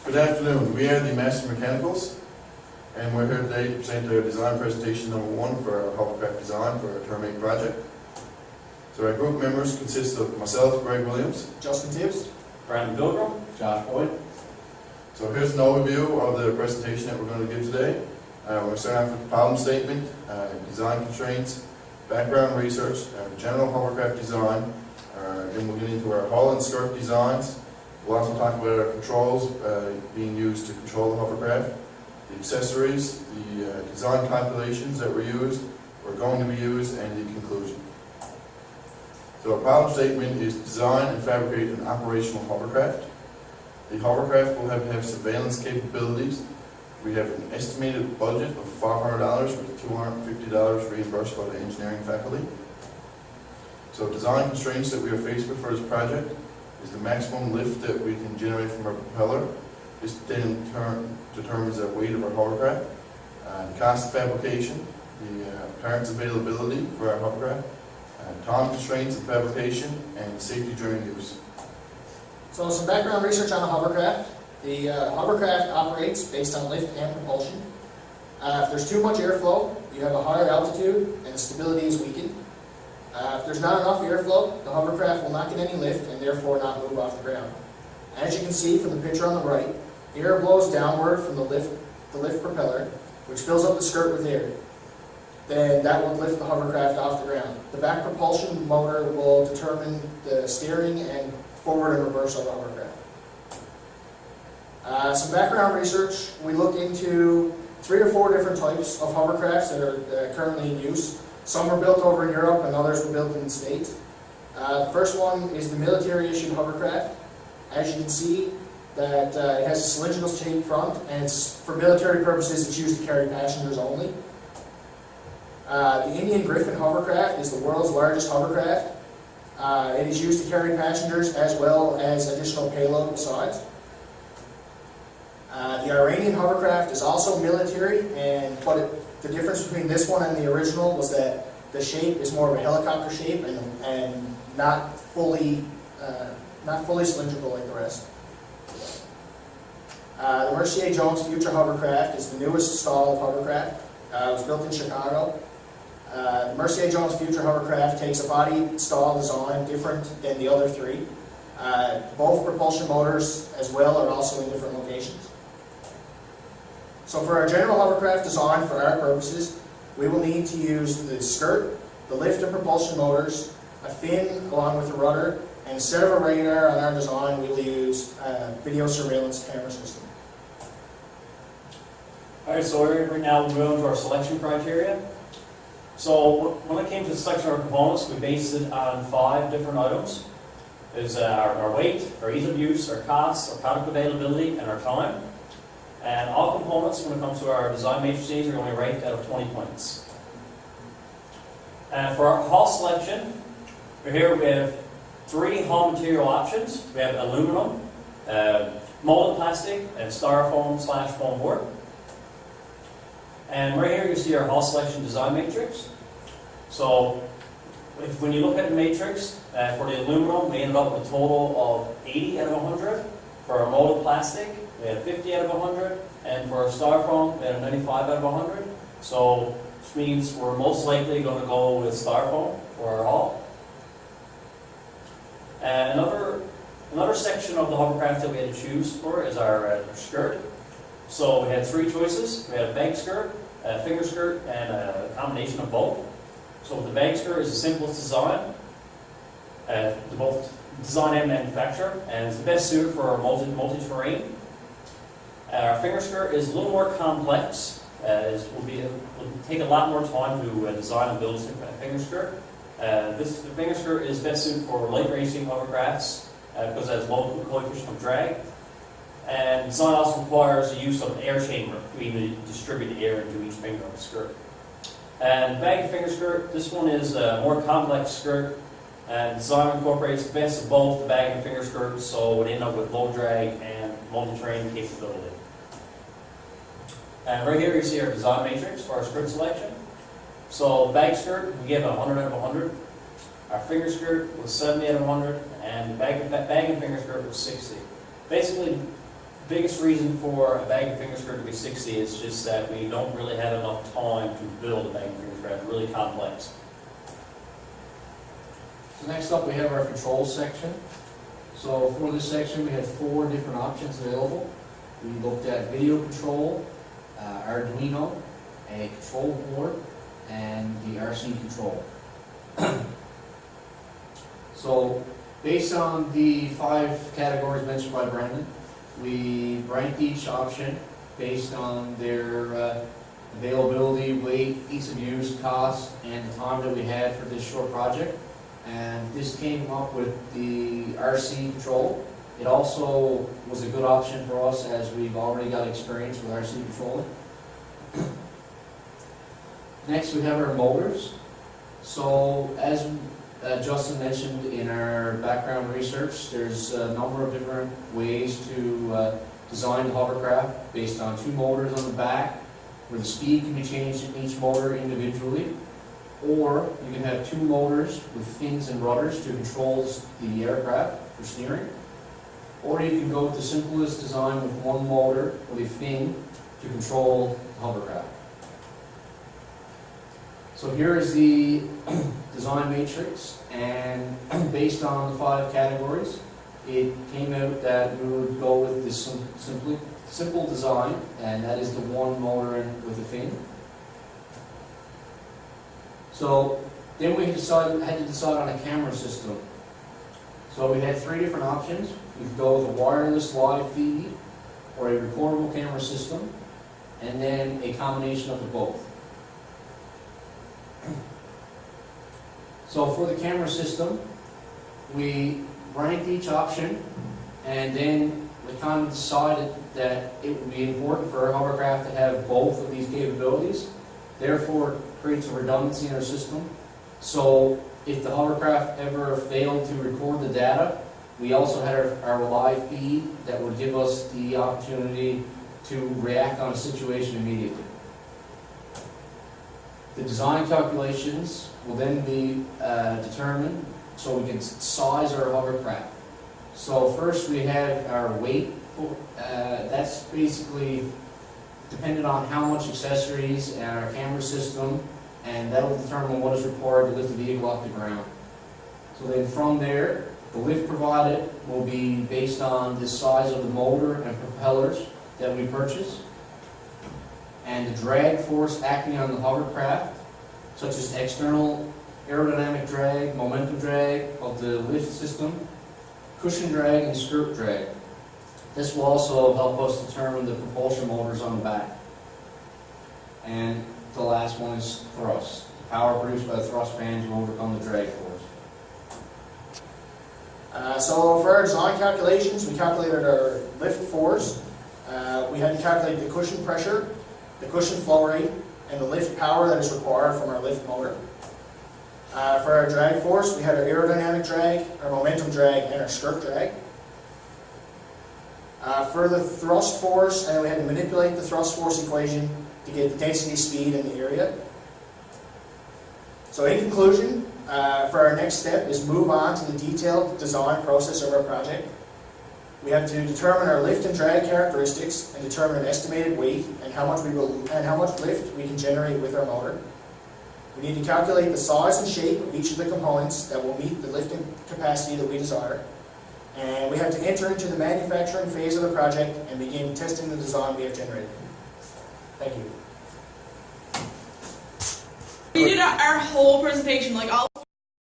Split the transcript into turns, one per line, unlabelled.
Good afternoon. We are the Master Mechanicals, and we're here today to present our design presentation number 1 for our hovercraft design for our Term 8 project. So our group members consist of myself, Greg Williams,
Justin Tibbs,
Brandon Pilgrim, Josh Boyd.
So here's an overview of the presentation that we're going to give today. We're going to start off with the problem statement, design constraints, background research, general hovercraft design, then we'll get into our hull and skirt designs. We'll also talk about our controls being used to control the hovercraft, the accessories, the design calculations that were going to be used, and the conclusion. So our problem statement is design and fabricate an operational hovercraft. The hovercraft will have surveillance capabilities. We have an estimated budget of $500 with $250 reimbursed by the engineering faculty. So design constraints that we are faced with for this project is the maximum lift that we can generate from our propeller. This then determines the weight of our hovercraft, the cost of fabrication, the parts availability for our hovercraft, time constraints of fabrication, and safety during use.
So some background research on the hovercraft. The hovercraft operates based on lift and propulsion. If there's too much airflow, you have a higher altitude and the stability is weakened. If there's not enough airflow, the hovercraft will not get any lift and therefore not move off the ground. As you can see from the picture on the right, air blows downward from the lift propeller, which fills up the skirt with air. Then that will lift the hovercraft off the ground. The back propulsion motor will determine the steering and forward and reverse of the hovercraft. Some background research, we looked into 3 or 4 different types of hovercrafts that are currently in use. Some were built over in Europe and others were built in the States. The first one is the military issued hovercraft. As you can see, that it has a cylindrical shaped front, and it's for military purposes. It's used to carry passengers only. The Indian Griffin hovercraft is the world's largest hovercraft. It is used to carry passengers as well as additional payload besides. The Iranian hovercraft is also military, but the difference between this one and the original was that the shape is more of a helicopter shape and not fully cylindrical like the rest. The Mercier Jones Future hovercraft is the newest style of hovercraft. It was built in Chicago. The Mercier Jones Future hovercraft takes a body style design different than the other 3. Both propulsion motors as well are also in different locations. So for our general hovercraft design, for our purposes, we will need to use the skirt, the lift and propulsion motors, a fin along with a rudder, and instead of a radar on our design, we will use a video surveillance camera system.
Alright, so right now we'll move on to our selection criteria. So when it came to the selection of our components, we based it on 5 different items. There's our weight, our ease of use, our costs, our product availability, and our time. And all components, when it comes to our design matrices, are going to be ranked out of 20 points. And for our hull selection, here we have 3 hull material options. We have aluminum, molded plastic, and styrofoam/foam board. And right here you see our hull selection design matrix. So when you look at the matrix, for the aluminum, we ended up with a total of 80 out of 100. For our molded plastic, we had 50 out of 100, and for our styrofoam, we had a 95 out of 100. So, which means we're most likely going to go with styrofoam for our hull. And another section of the hovercraft that we had to choose for is our skirt. So we had 3 choices. We had a bag skirt, a finger skirt, and a combination of both. So the bag skirt is the simplest design, both design and manufacture, and it's the best suited for our multi-terrain. Our finger skirt is a little more complex. It will take a lot more time to design and build a finger skirt. The finger skirt is best suited for light racing hovercrafts because it has low coefficient of drag. And design also requires the use of an air chamber to distribute the air into each finger of the skirt. And bag and finger skirt, this one is a more complex skirt. And design incorporates the best of both the bag and finger skirts, so it would end up with low drag and multi-terrain capability. And right here you see our design matrix for our skirt selection. So bag skirt, we give 100 out of 100. Our finger skirt was 70 out of 100, and bag and finger skirt was 60. Basically, Biggest reason for a bag and finger skirt to be 60 is just that we don't really have enough time to build a bag and finger skirt. It's really complex.
So next up, we have our controls section. So for this section, we had 4 different options available. We looked at video control, Arduino, a control board, and the RC control. So based on the 5 categories mentioned by Brandon, we ranked each option based on their availability, weight, ease of use, cost, and the time that we had for this short project. And this came up with the RC control. It also was a good option for us as we've already got experience with RC controlling. Next we have our motors. So as Justin mentioned in our background research, there's a number of different ways to design the hovercraft based on 2 motors on the back, where the speed can be changed in each motor individually. Or you can have 2 motors with fins and rudders to control the aircraft for steering. Or you can go with the simplest design with 1 motor with a fin to control the hovercraft. So here is the design matrix, and based on the 5 categories, it came out that we would go with this simple design, and that is the 1 motor with a fin. So then we had to decide on a camera system. So we had 3 different options. We could go with a wireless live feed, or a recordable camera system, and then a combination of the both. So for the camera system, we ranked each option, and then we kind of decided that it would be important for our hovercraft to have both of these capabilities. Therefore, it creates a redundancy in our system. So if the hovercraft ever failed to record the data, we also had our live feed that would give us the opportunity to react on a situation immediately. The design calculations will then be determined so we can size our hovercraft. So first we have our weight. That's basically dependent on how much accessories and our camera system, and that will determine what is required to lift the vehicle off the ground. So then from there, the lift provided will be based on the size of the motor and propellers that we purchase, and the drag force acting on the hovercraft, such as external aerodynamic drag, momentum drag of the lift system, cushion drag, and skirt drag. This will also help us determine the propulsion motors on the back. And the last one is thrust. The power produced by the thrust fan to overcome the drag force.
So for our design calculations, we calculated our lift force. We had to calculate the cushion pressure, the cushion flow rate, and the lift power that is required from our lift motor. For our drag force, we had our aerodynamic drag, our momentum drag, and our skirt drag. For the thrust force, we had to manipulate the thrust force equation to get the density, speed, and the area. So in conclusion, for our next step is move on to the detailed design process of our project. We have to determine our lift and drag characteristics and determine an estimated weight and how much lift we can generate with our motor. We need to calculate the size and shape of each of the components that will meet the lifting capacity that we desire. And we have to enter into the manufacturing phase of the project and begin testing the design we have generated. Thank you.
We did our whole presentation, like all